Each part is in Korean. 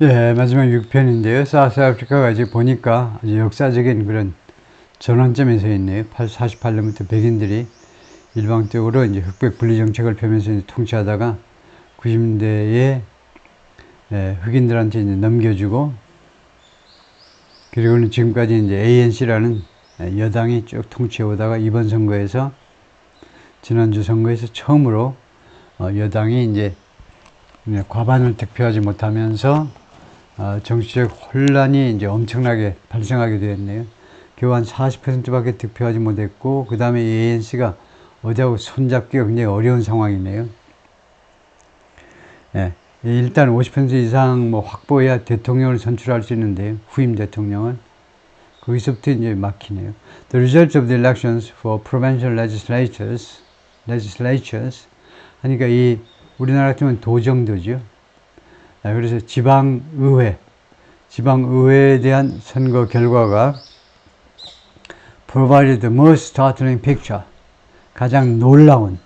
예, 마지막 6편인데요. 사우스아프리카가 이제 보니까 아주 역사적인 그런 전환점에 서 있네요. 48년부터 백인들이 일방적으로 이제 흑백 분리 정책을 펴면서 이제 통치하다가 90년대에 흑인들한테 이제 넘겨주고, 그리고는 지금까지 이제 ANC라는 여당이 쭉 통치해 오다가 이번 선거에서, 지난주 선거에서 처음으로 여당이 이제 과반을 득표하지 못하면서 정치적 혼란이 이제 엄청나게 발생하게 되었네요. 겨우 한 40%밖에 득표하지 못했고, 그 다음에 ANC가 어제하고 손잡기가 굉장히 어려운 상황이네요. 예, 일단 50% 이상 뭐 확보해야 대통령을 선출할 수 있는데요. 후임 대통령은. 거기서부터 이제 막히네요. The results of the elections for provincial legislatures 하니까 이 우리나라 같으면 도정도죠. 그래서 지방의회에 대한 선거 결과가 provided the most startling picture, 가장 놀라운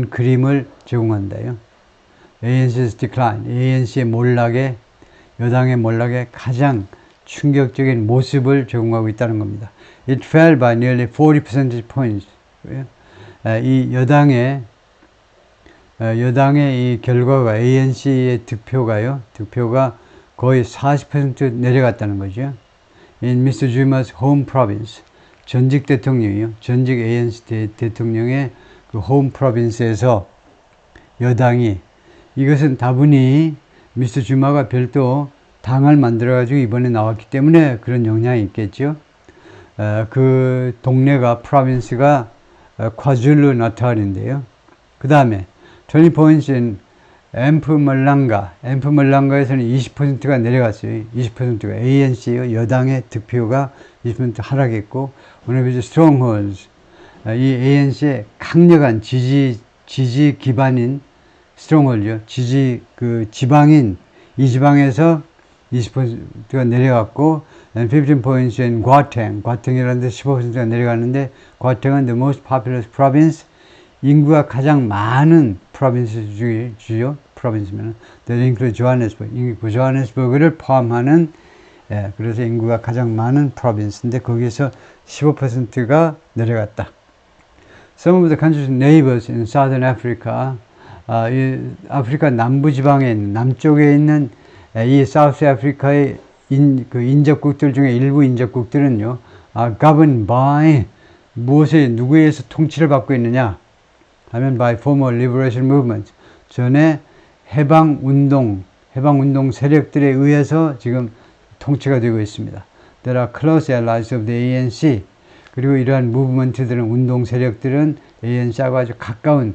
그림을 제공한다요. ANC's decline, ANC의 몰락에, 여당의 몰락에 가장 충격적인 모습을 제공하고 있다는 겁니다. It fell by nearly 40 percentage points. 이 여당의 이 결과가, ANC의 득표가 거의 40% 내려갔다는 거죠. In Mr. Zuma's home province, 전직 대통령이요. 전직 ANC 대통령의 그 홈 프로빈스에서 여당이, 이것은 다분히 미스터 주마가 별도 당을 만들어가지고 이번에 나왔기 때문에 그런 영향이 있겠죠. 그 동네가, 프로빈스가 과줄루 나탈인데요. 그 다음에 20 points in 엠프멀랑가에서는 20%가 내려갔어요. 20%가 ANC요. 여당의 득표가 20% 하락했고, one of the strongholds, 이 ANC의 강력한 지지 기반인 stronghold죠. 지방인 이 지방에서 20%가 내려갔고, and 15 points in 과탱이라는 데 15%가 내려갔는데, 과탱은 the most populous province, 인구가 가장 많은 프로빈스주요. 프로빈스면 that include 조하네스버그를 포함하는, 그래서 인구가 가장 많은 프로빈스인데 거기에서 15%가 내려갔다. Some of the country's neighbors in Southern Africa, 이 아프리카 남부 지방에 있는, 남쪽에 있는 이 사우스 아프리카의 인접국들 중에 일부 인접국들은요, governed by, 누구에 의해서 통치를 받고 있느냐 하면 by former liberation movement, 전에 해방운동 세력들에 의해서 지금 통치가 되고 있습니다. There are close allies of the ANC. 그리고 이러한 무브먼트들은, 운동 세력들은 ANC하고 아주 가까운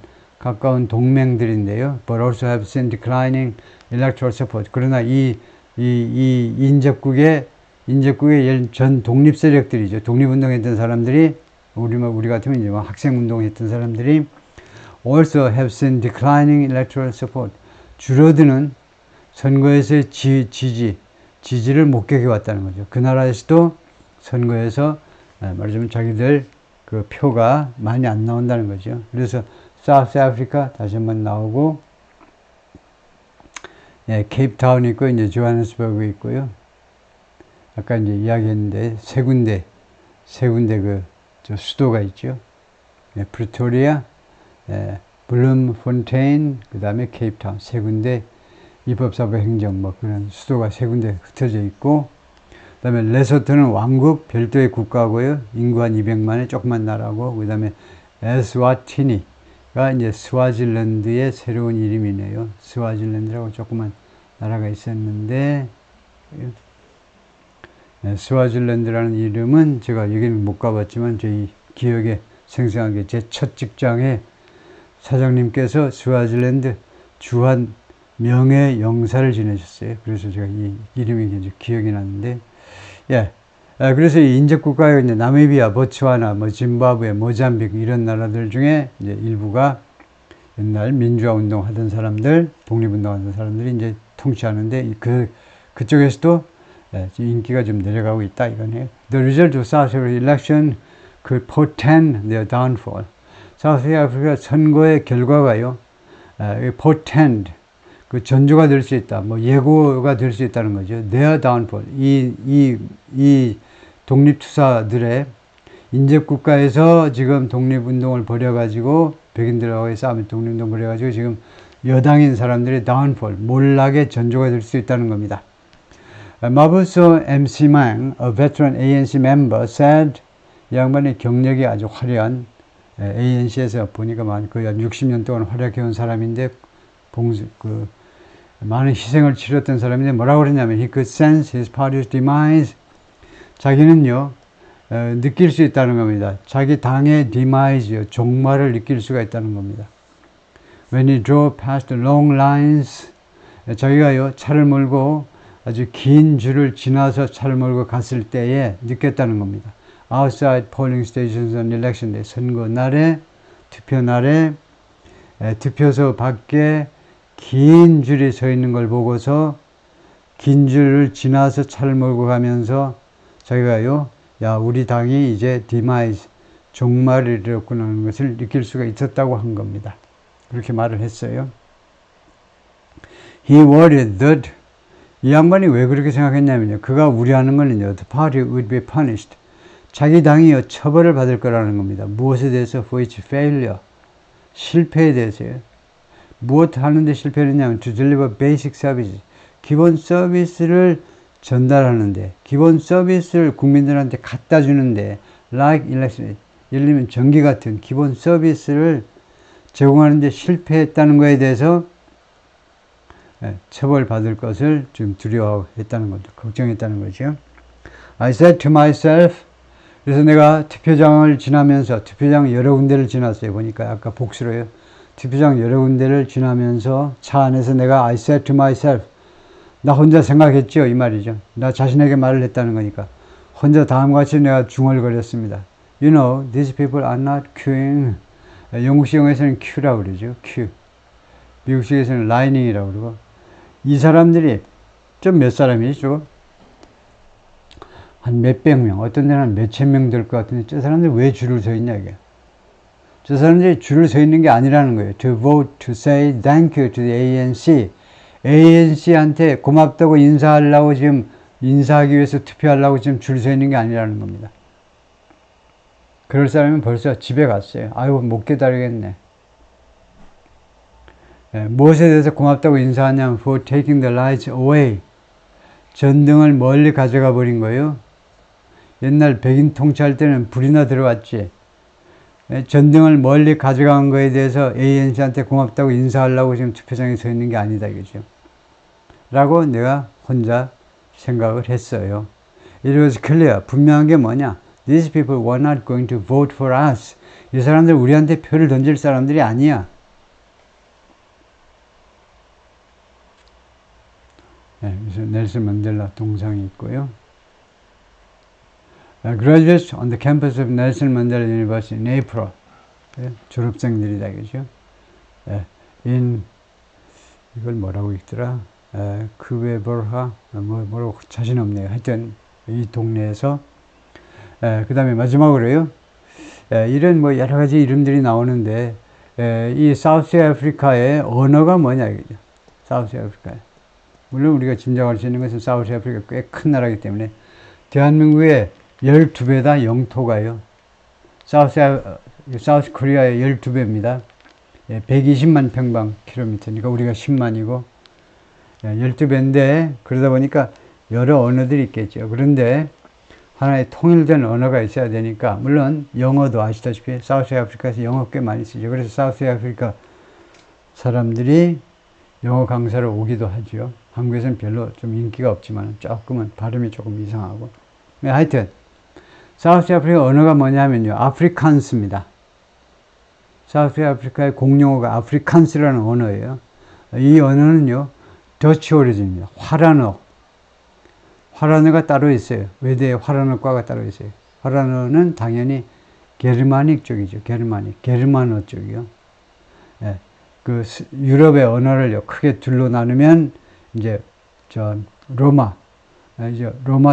동맹들인데요. But also have seen declining electoral support. 그러나 이 인접국의 전 독립 세력들이죠. 독립운동했던 사람들이, 우리 같으면 이제 학생운동했던 사람들이 also have seen declining electoral support. 줄어드는 선거에서의 지지를 목격해 왔다는 거죠. 그 나라에서도 선거에서 말하자면 자기들 그 표가 많이 안 나온다는 거죠. 그래서 사우스 아프리카 다시 한번 나오고, 케이프타운 있고, 이제 조하네스버그 있고요. 아까 이제 이야기했는데 세 군데 저 수도가 있죠. 프리토리아, 블룸폰테인, 그 다음에 케이프타운, 세 군데 입법사법 행정 그런 수도가 세 군데 흩어져 있고, 그 다음에 레소토는 왕국, 별도의 국가고요. 인구 한 200만의 조그만 나라고, 그 다음에 에스와티니가 이제 스와질랜드의 새로운 이름이네요. 스와질랜드라고 조그만 나라가 있었는데, 스와질랜드라는 이름은 제가 여기는 못 가봤지만 저희 기억에 생생하게 제 첫 직장에 사장님께서 스와질랜드 주한 명예영사를 지내셨어요. 그래서 제가 이 이름이 기억이 났는데, 그래서 이 인접국가에 이제 나미비아, 보츠와나, 짐바브웨, 모잠비크 이런 나라들 중에 이제 일부가 옛날 민주화 운동 하던 사람들, 독립운동 하던 사람들이 이제 통치하는데, 그쪽에서도 인기가 좀 내려가고 있다 이거네요. The result of South Africa election could portend their downfall. 사우스 아프리카 선거의 결과가요, portend, 그 전조가 될 수 있다. 뭐 예고가 될 수 있다는 거죠. their downfall. 이 독립투사들의 인접국가에서 지금 독립운동을 벌여가지고 백인들하고의 싸움에 독립운동 벌여가지고 지금 여당인 사람들의 downfall, 몰락의 전조가 될 수 있다는 겁니다. 마부소 MC Mang, a veteran ANC member, said, 이 양반의 경력이 아주 화려한 ANC에서 보니까 거의 한 60년 동안 활약해온 사람인데 많은 희생을 치렀던 사람인데 뭐라고 그러냐면 he could sense his party's demise. 자기는요 느낄 수 있다는 겁니다. 자기 당의 demise요, 종말을 느낄 수가 있다는 겁니다. When he drove past the long lines, 자기가요 차를 몰고 아주 긴 줄을 지나서 차를 몰고 갔을 때에 느꼈다는 겁니다. Outside polling stations on election day, 선거 날에, 투표 날에 투표소 밖에 긴 줄이 서 있는 걸 보고서 긴 줄을 지나서 차를 몰고 가면서 자기가요, 야, 우리 당이 이제 demise, 종말을 이뤘구나 하는 것을 느낄 수가 있었다고 한 겁니다. 그렇게 말을 했어요. He worried that, 이 양반이 왜 그렇게 생각했냐면요, 그가 우려하는 거는요, the party would be punished. 자기 당이요, 처벌을 받을 거라는 겁니다. 무엇에 대해서? For its failure. 실패에 대해서요. 무엇 하는데 실패를 했냐면 to deliver basic services. 기본 서비스를 전달하는데, 기본 서비스를 국민들한테 갖다 주는데, like election, 예를 들면 전기 같은 기본 서비스를 제공하는데 실패했다는 것에 대해서 처벌받을 것을 좀 두려워했다는 거죠. 걱정했다는 거죠. I said to myself, 그래서 내가 투표장을 지나면서, 투표장 여러 군데를 지났어요. 보니까 아까 복수로요. 투표장 여러 군데를 지나면서 차 안에서 내가 I said to myself, 나 혼자 생각했죠. 이 말이죠. 나 자신에게 말을 했다는 거니까. 혼자 다음과 같이 내가 중얼거렸습니다. You know, these people are not queuing. 영국식 영어에서는 queu라고 그러죠. queue. 미국식에서는 lining이라고 그러고. 이 사람들이 좀 몇 사람이죠? 한 몇백 명, 어떤 데는 한 몇천 명 될 것 같은데 저 사람들이 왜 줄을 서 있냐 이게. 저 사람들이 줄을 서 있는 게 아니라는 거예요. To vote, to say thank you to the ANC. ANC한테 고맙다고 인사하려고 지금 인사하기 위해서 투표하려고 지금 줄 서 있는 게 아니라는 겁니다. 그럴 사람은 벌써 집에 갔어요. 아이고 못 기다리겠네. 무엇에 대해서 고맙다고 인사하냐면 for taking the lights away. 전등을 멀리 가져가 버린 거예요. 옛날 백인 통치할 때는 불이나 들어왔지. 전등을 멀리 가져간 거에 대해서 ANC한테 고맙다고 인사하려고 지금 투표장에 서 있는 게 아니다 이거죠. 라고 내가 혼자 생각을 했어요. It was clear. 분명한 게 뭐냐? These people were not going to vote for us. 이 사람들 우리한테 표를 던질 사람들이 아니야. 그래서 넬슨 만델라 동상이 있고요. Graduates on the campus of Nelson Mandela University in April. 졸업생들이다, 그죠? 이걸 뭐라고 읽더라? 크베버하? 뭐라고 자신 없네요. 하여튼, 이 동네에서. 그 다음에 마지막으로요. 이런 뭐 여러 가지 이름들이 나오는데, 이 사우스 아프리카의 언어가 뭐냐, 이거죠? 사우스 아프리카. 물론 우리가 짐작할 수 있는 것은 사우스 아프리카 꽤 큰 나라이기 때문에, 대한민국의 12배다 영토가요. 사우스 코리아의 12배입니다. 120만 평방킬로미터니까 우리가 10만이고 12배인데 그러다 보니까 여러 언어들이 있겠죠. 그런데 하나의 통일된 언어가 있어야 되니까 물론 영어도 아시다시피 사우스 아프리카에서 영어 꽤 많이 쓰죠. 그래서 사우스 아프리카 사람들이 영어 강사를 오기도 하죠. 한국에서는 별로 좀 인기가 없지만 조금은 발음이 조금 이상하고. 하여튼 사우스 아프리카 언어가 뭐냐면요. 아프리칸스입니다. 사우스 아프리카의 공용어가 아프리칸스라는 언어예요. 이 언어는요. 더치 오리진입니다. 화란어. 화란어가 따로 있어요. 외대에 화란어과가 따로 있어요. 화란어는 당연히 게르마닉 쪽이죠. 게르만어 쪽이요. 그 유럽의 언어를 크게 둘로 나누면 이제 로마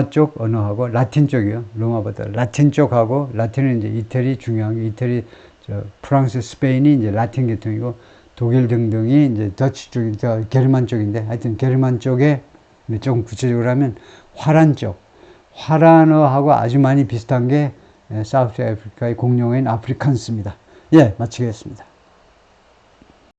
쪽 언어하고 라틴 쪽이요. 로마보다 라틴 쪽하고 라틴은 이제 이태리 중요한 게 이태리 프랑스 스페인이 이제 라틴 계통이고 독일 등등이 이제 더치 쪽, 게르만 쪽인데 하여튼 게르만 쪽에 조금 구체적으로 하면 화란 쪽, 화란어하고 아주 많이 비슷한 게 사우스 아프리카의 공용어인 아프리칸스입니다. 예, 마치겠습니다.